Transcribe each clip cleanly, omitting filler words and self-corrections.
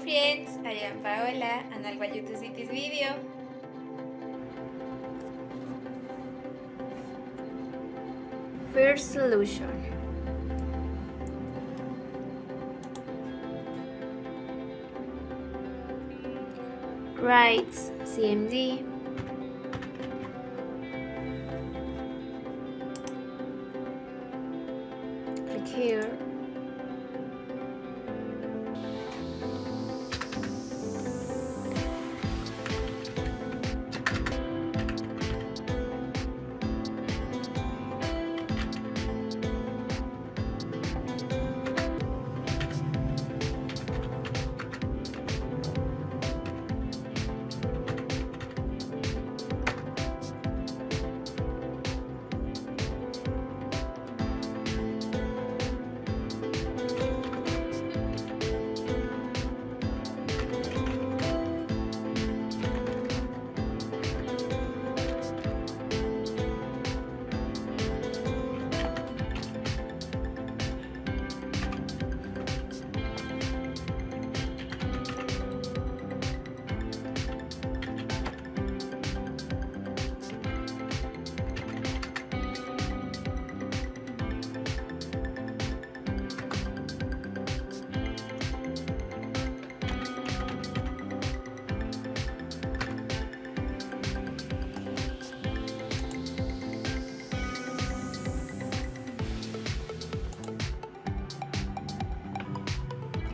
friends, I am Paola and I'll walk you to see this video. First solution. Write CMD. Click here.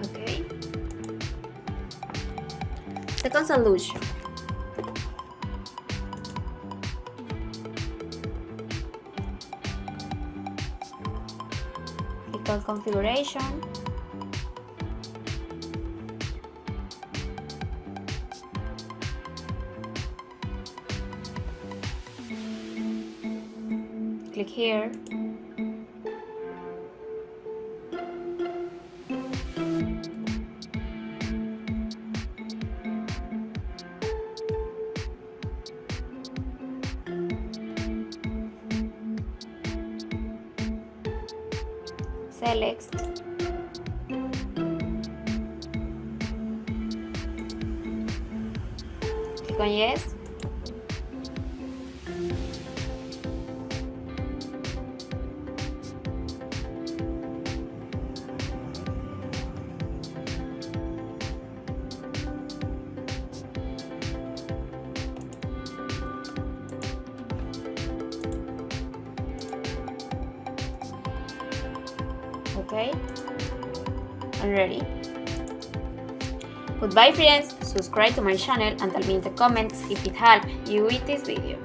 Okay. Second solution. Click on configuration. Click here. Select. Click on yes. Okay, I'm ready. Goodbye friends, subscribe to my channel and tell me in the comments if it helped you with this video.